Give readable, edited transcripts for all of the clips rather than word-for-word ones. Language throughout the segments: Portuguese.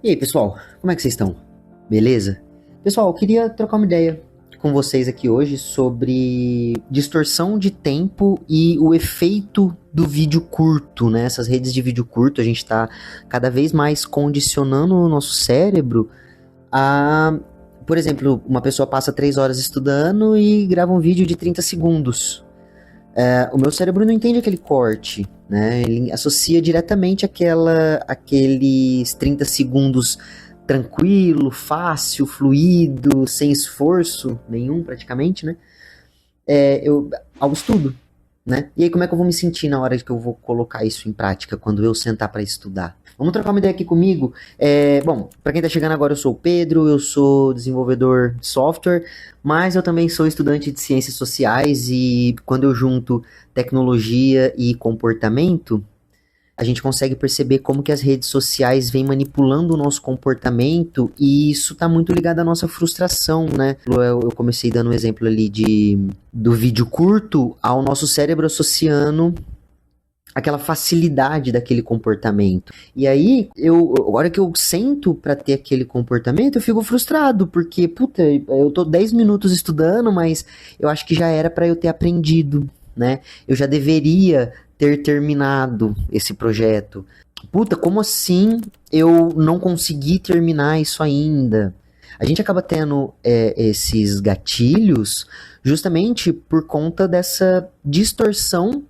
E aí, pessoal, como é que vocês estão? Beleza? Pessoal, eu queria trocar uma ideia com vocês aqui hoje sobre distorção de tempo e o efeito do vídeo curto, né? Essas redes de vídeo curto, a gente está cada vez mais condicionando o nosso cérebro a... Por exemplo, uma pessoa passa 3 horas estudando e grava um vídeo de 30 segundos. O meu cérebro não entende aquele corte, né? Ele associa diretamente aqueles 30 segundos tranquilo, fácil, fluido, sem esforço nenhum praticamente, né? Ao estudo, né? E aí como é que eu vou me sentir na hora que eu vou colocar isso em prática, quando eu sentar para estudar? Vamos trocar uma ideia aqui comigo? Bom, para quem tá chegando agora, eu sou o Pedro, eu sou desenvolvedor de software, mas eu também sou estudante de ciências sociais e quando eu junto tecnologia e comportamento, a gente consegue perceber como que as redes sociais vêm manipulando o nosso comportamento e isso está muito ligado à nossa frustração, né? Eu comecei dando um exemplo ali do vídeo curto ao nosso cérebro associando aquela facilidade daquele comportamento. E aí, a hora que eu sento para ter aquele comportamento, eu fico frustrado, porque, puta, eu tô 10 minutos estudando, mas eu acho que já era para eu ter aprendido, né? Eu já deveria ter terminado esse projeto. Puta, como assim eu não consegui terminar isso ainda? A gente acaba tendo esses gatilhos justamente por conta dessa distorção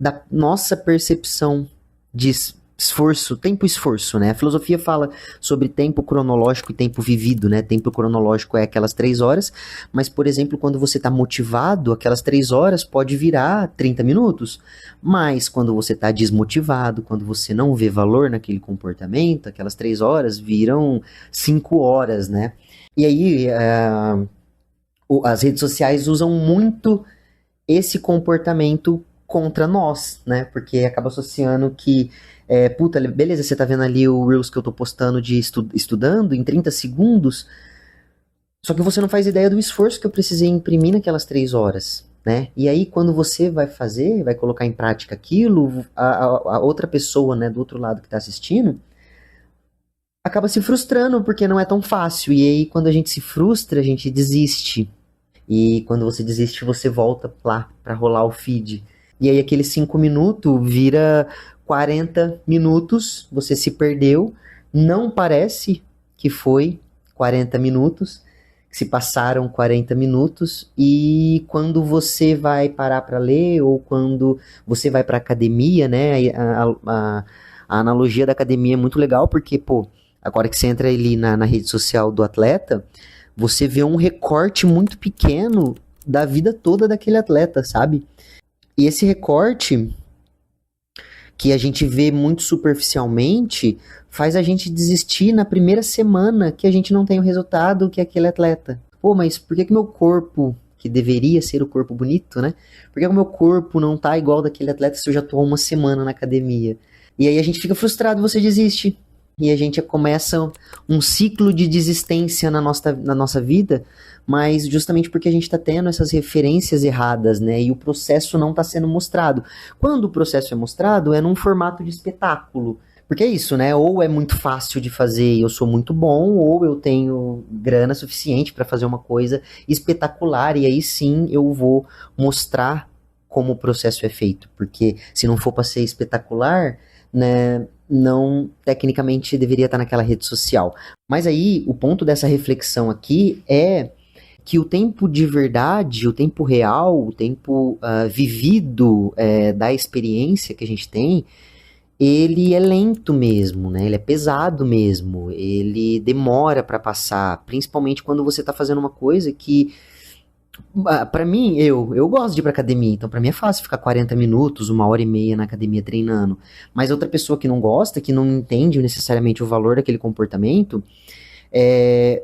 da nossa percepção de esforço, tempo e esforço, né? A filosofia fala sobre tempo cronológico e tempo vivido, né? Tempo cronológico é aquelas 3 horas, mas, por exemplo, quando você está motivado, aquelas 3 horas pode virar 30 minutos. Mas quando você está desmotivado, quando você não vê valor naquele comportamento, aquelas 3 horas viram 5 horas, né? E aí, as redes sociais usam muito esse comportamento contra nós, né? Porque acaba associando que, puta, beleza, você tá vendo ali o Reels que eu tô postando de estudando em 30 segundos, só que você não faz ideia do esforço que eu precisei imprimir naquelas 3 horas, né? E aí, quando você vai colocar em prática aquilo, a outra pessoa, né, do outro lado que tá assistindo, acaba se frustrando porque não é tão fácil. E aí, quando a gente se frustra, a gente desiste. E quando você desiste, você volta lá pra rolar o feed. E aí aqueles 5 minutos vira 40 minutos, você se perdeu, não parece que foi 40 minutos, que se passaram 40 minutos, e quando você vai parar para ler, ou quando você vai para academia, né, a analogia da academia é muito legal, porque, pô, agora que você entra ali na rede social do atleta, você vê um recorte muito pequeno da vida toda daquele atleta, sabe? E esse recorte, que a gente vê muito superficialmente, faz a gente desistir na primeira semana que a gente não tem o resultado que aquele atleta. Pô, mas por que meu corpo, que deveria ser o corpo bonito, né? Por que o meu corpo não tá igual daquele atleta se eu já tô há uma semana na academia? E aí a gente fica frustrado, você desiste. E a gente começa um ciclo de desistência na nossa vida, mas justamente porque a gente está tendo essas referências erradas, né? E o processo não está sendo mostrado. Quando o processo é mostrado, é num formato de espetáculo. Porque é isso, né? Ou é muito fácil de fazer e eu sou muito bom, ou eu tenho grana suficiente para fazer uma coisa espetacular, e aí sim eu vou mostrar como o processo é feito. Porque se não for para ser espetacular, né, não tecnicamente deveria estar naquela rede social. Mas aí o ponto dessa reflexão aqui é que o tempo de verdade, o tempo real, o tempo vivido da experiência que a gente tem, ele é lento mesmo, né? Ele é pesado mesmo, ele demora para passar, principalmente quando você está fazendo uma coisa que pra mim, eu gosto de ir pra academia, então pra mim é fácil ficar 40 minutos, 1 hora e meia na academia treinando. Mas outra pessoa que não gosta, que não entende necessariamente o valor daquele comportamento,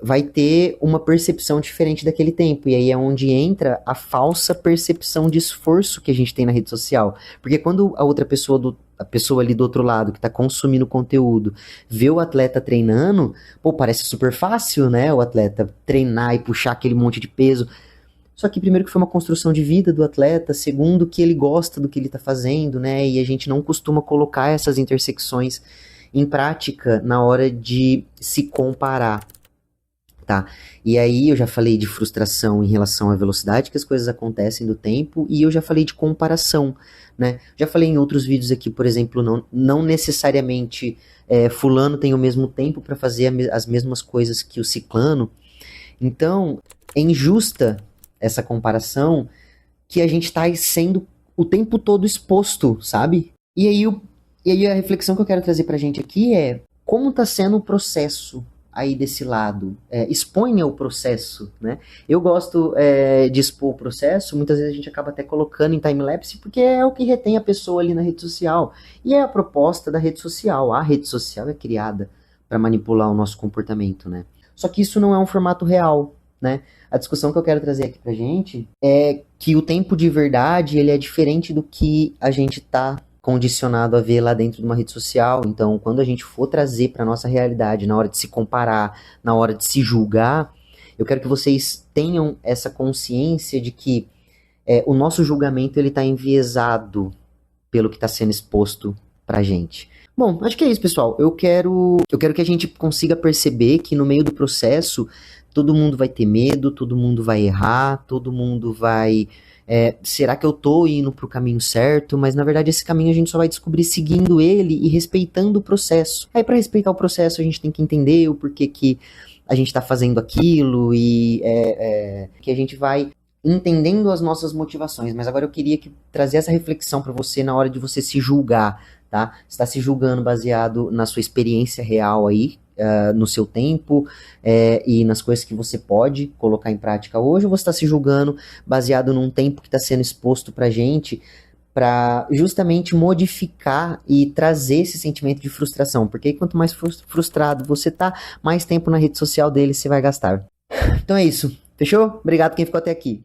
vai ter uma percepção diferente daquele tempo. E aí é onde entra a falsa percepção de esforço que a gente tem na rede social. Porque quando a outra pessoa, a pessoa ali do outro lado, que tá consumindo conteúdo, vê o atleta treinando, pô, parece super fácil, né? O atleta treinar e puxar aquele monte de peso. Só que primeiro que foi uma construção de vida do atleta, segundo que ele gosta do que ele está fazendo, né? E a gente não costuma colocar essas intersecções em prática na hora de se comparar. Tá, e aí eu já falei de frustração em relação à velocidade que as coisas acontecem do tempo, e eu já falei de comparação, né? Já falei em outros vídeos aqui, por exemplo, não necessariamente fulano tem o mesmo tempo para fazer as mesmas coisas que o ciclano, então é injusta essa comparação que a gente está sendo o tempo todo exposto, sabe? E aí a reflexão que eu quero trazer pra gente aqui é como está sendo o processo aí desse lado, exponha o processo, né? Eu gosto de expor o processo, muitas vezes a gente acaba até colocando em time-lapse, porque é o que retém a pessoa ali na rede social, e é a proposta da rede social, a rede social é criada para manipular o nosso comportamento, né? Só que isso não é um formato real, né? A discussão que eu quero trazer aqui pra gente é que o tempo de verdade, ele é diferente do que a gente tá condicionado a ver lá dentro de uma rede social. Então, quando a gente for trazer para nossa realidade, na hora de se comparar, na hora de se julgar, eu quero que vocês tenham essa consciência de que o nosso julgamento ele está enviesado pelo que está sendo exposto pra gente. Bom, acho que é isso, pessoal. Eu quero que a gente consiga perceber que no meio do processo todo mundo vai ter medo, todo mundo vai errar, todo mundo vai será que eu tô indo pro caminho certo? Mas na verdade esse caminho a gente só vai descobrir seguindo ele e respeitando o processo. Aí para respeitar o processo a gente tem que entender o porquê que a gente tá fazendo aquilo e que a gente vai entendendo as nossas motivações. Mas agora eu queria trazer essa reflexão para você na hora de você se julgar, tá? Você está se julgando baseado na sua experiência real aí, no seu tempo e nas coisas que você pode colocar em prática hoje, ou você está se julgando baseado num tempo que está sendo exposto pra gente para justamente modificar e trazer esse sentimento de frustração, porque quanto mais frustrado você tá, mais tempo na rede social dele você vai gastar. Então é isso, fechou? Obrigado quem ficou até aqui.